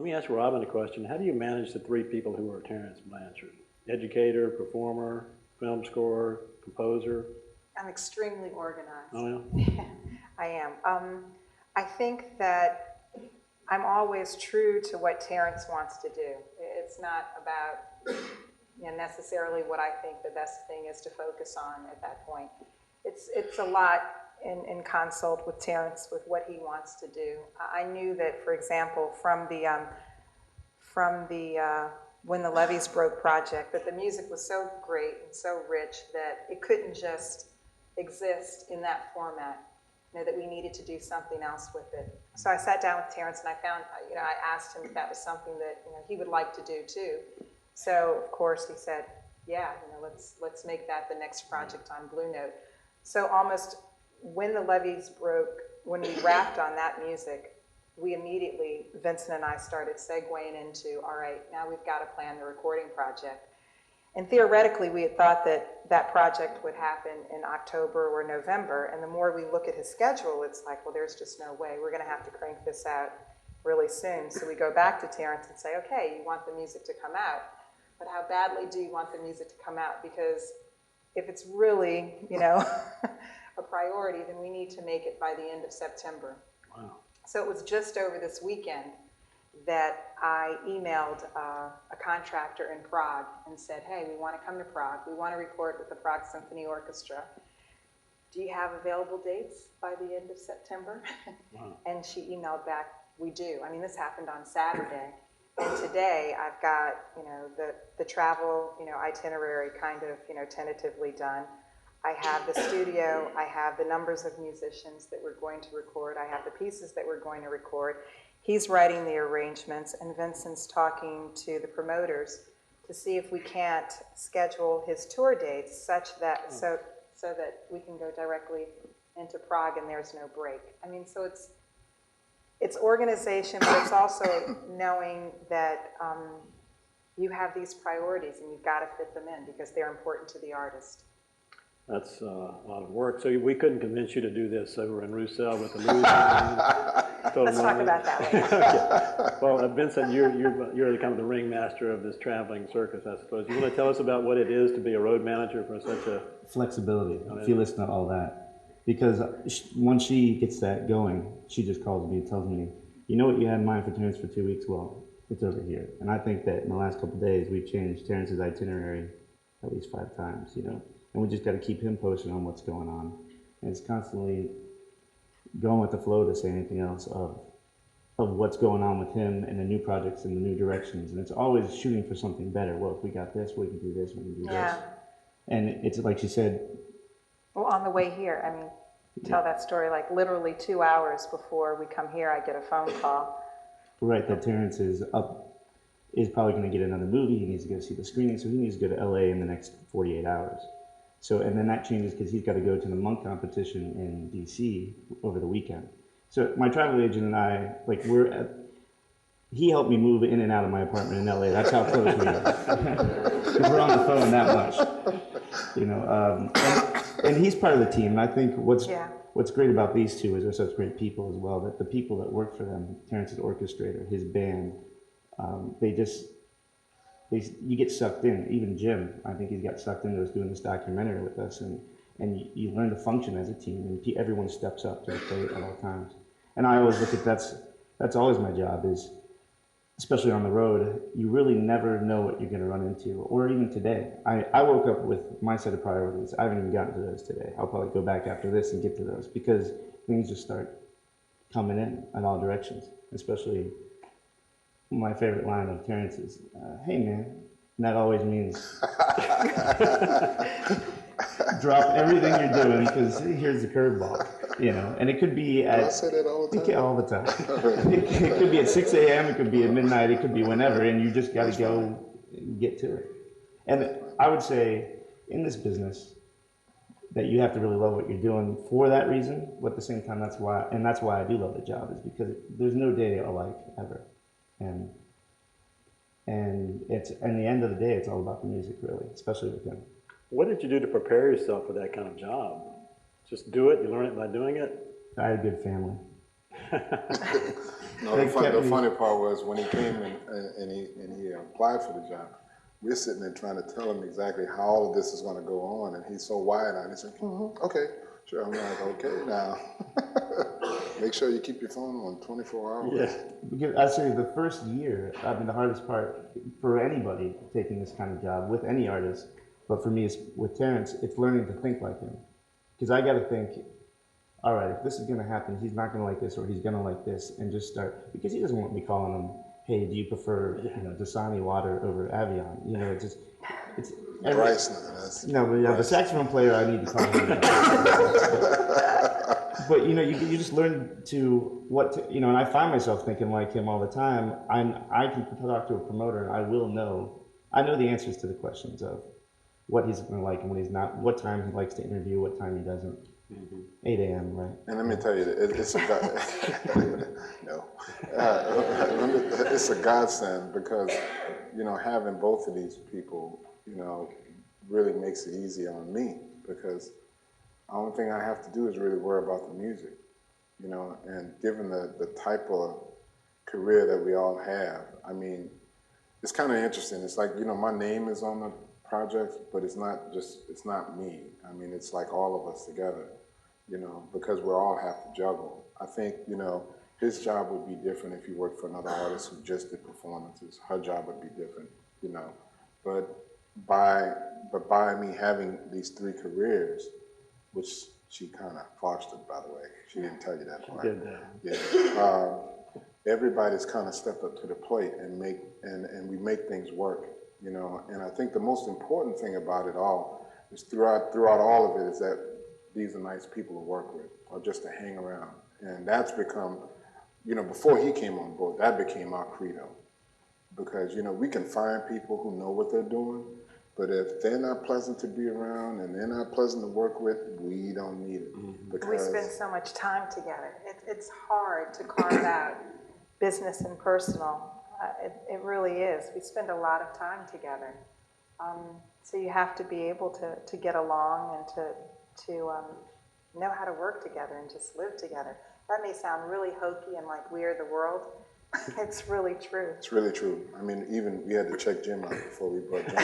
Let me ask Robin a question. How do you manage the three people who are Terence Blanchard? Educator, performer, film scorer, composer? I'm extremely organized. Oh, yeah? I am. I think that I'm always true to what Terence wants to do. It's not about necessarily what I think the best thing is to focus on at that point. It's a lot in consult with Terence with what he wants to do. I knew that, for example, from the When the Levees Broke project, that the music was so great and so rich that it couldn't just exist in that format. That we needed to do something else with it. So I sat down with Terence and I found, I asked him if that was something that he would like to do too. So of course he said, yeah, let's make that the next project on Blue Note. So almost when the Levees broke, when we wrapped on that music, we immediately, Vincent and I started segueing into, all right, now we've got to plan the recording project. And theoretically, we had thought that that project would happen in October or November, and the more we look at his schedule, it's like, well, there's just no way. We're going to have to crank this out really soon. So we go back to Terence and say, okay, you want the music to come out, but how badly do you want the music to come out? Because if it's really, a priority, then we need to make it by the end of September. Wow. So it was just over this weekend that I emailed a contractor in Prague and said, hey, we want to come to Prague. We want to record with the Prague Symphony Orchestra. Do you have available dates by the end of September? Wow. And she emailed back, we do. I mean, this happened on Saturday. And today I've got, the travel, itinerary kind of, tentatively done. I have the studio, I have the numbers of musicians that we're going to record, I have the pieces that we're going to record. He's writing the arrangements, and Vincent's talking to the promoters to see if we can't schedule his tour dates such that so that we can go directly into Prague and there's no break. I mean, so it's organization, but it's also knowing that you have these priorities and you've got to fit them in because they're important to the artist. That's a lot of work. So we couldn't convince you to do this over in Roussel with the Louis. Let's talk about that later. Okay. Well, Vincent, you're kind of the ringmaster of this traveling circus, I suppose. You want to tell us about what it is to be a road manager for such a... Flexibility, fearlessness, all that. Because once she gets that going, she just calls me and tells me, you know what you had in mind for Terence for 2 weeks? Well, it's over here. And I think that in the last couple of days, we've changed Terence's itinerary at least 5 times, And we just got to keep him posted on what's going on. And it's constantly going with the flow, to say anything else, of what's going on with him and the new projects and the new directions. And it's always shooting for something better. Well, if we got this, we can do this, we can do this. And it's like she said. Well, on the way here, I mean, tell that story, like literally 2 hours before we come here, I get a phone call. Right, that Terence is probably going to get another movie. He needs to go see the screening, so he needs to go to LA in the next 48 hours. So, and then that changes because he's got to go to the Monk competition in DC over the weekend. So my travel agent and I, he helped me move in and out of my apartment in LA. That's how close we are. Because we're on the phone that much, and he's part of the team. And I think what's great about these two is they're such great people as well, that the people that work for them, Terence's orchestrator, his band, you get sucked in. Even Jim, I think he's got sucked into us doing this documentary with us, and you learn to function as a team, and everyone steps up to the plate at all times. And I always look at that's always my job, is especially on the road, you really never know what you're going to run into. Or even today, I woke up with my set of priorities. I haven't even gotten to those today. I'll probably go back after this and get to those, because things just start coming in all directions, especially. My favorite line of Terence is, hey man, and that always means drop everything you're doing because here's the curveball, and it could be at... I say that all the time? All the time. It could be at 6 a.m., it could be at midnight, it could be whenever, and you just got to go get to it. And I would say, in this business, that you have to really love what you're doing for that reason, but at the same time, that's why I do love the job, is because there's no day alike, ever. And it's, in the end of the day, it's all about the music, really, especially with him. What did you do to prepare yourself for that kind of job? Just do it? You learn it by doing it? I had a good family. No, the funny part was when he came and he applied for the job. We're sitting there trying to tell him exactly how all of this is going to go on, and he's so wide-eyed. He's like, "Okay, sure." I'm like, "Okay, now, make sure you keep your phone on 24 hours." Yeah. Because I say the first year, I mean, the hardest part for anybody taking this kind of job with any artist, but for me, it's with Terrence, it's learning to think like him. Because I got to think, all right, if this is going to happen, he's not going to like this, or he's going to like this, and just start, because he doesn't want me calling him, hey, do you prefer, Dasani water over Avion? It's Bryce, that's the saxophone player, I need to call him. But you just learn to and I find myself thinking like him all the time. I can talk to a promoter and I know the answers to the questions of what he's going to like and what he's not, what time he likes to interview, what time he doesn't. 8 a.m. right? And let me tell you, it's a no, it's a godsend because having both of these people, really makes it easy on me because the only thing I have to do is really worry about the music, and given the type of career that we all have, I mean, it's kind of interesting. It's like, my name is on the project, but it's not me. I mean, it's like all of us together, because we all have to juggle. I think, his job would be different if he worked for another artist who just did performances. Her job would be different, But by me having these three careers, which she kind of fostered, by the way. She didn't tell you that part. She did that. Yeah. Everybody's kind of stepped up to the plate and we make things work, And I think the most important thing about it all is throughout all of it is that these are nice people to work with or just to hang around. And that's become, before he came on board, that became our credo. Because, we can find people who know what they're doing, but if they're not pleasant to be around and they're not pleasant to work with, we don't need it. Because we spend so much time together. It's hard to carve out business and personal. It really is. We spend a lot of time together. So you have to be able to get along and to know how to work together and just live together. That may sound really hokey and like we are the world. It's really true. It's really true. I mean, even we had to check Jim out before we brought Jim.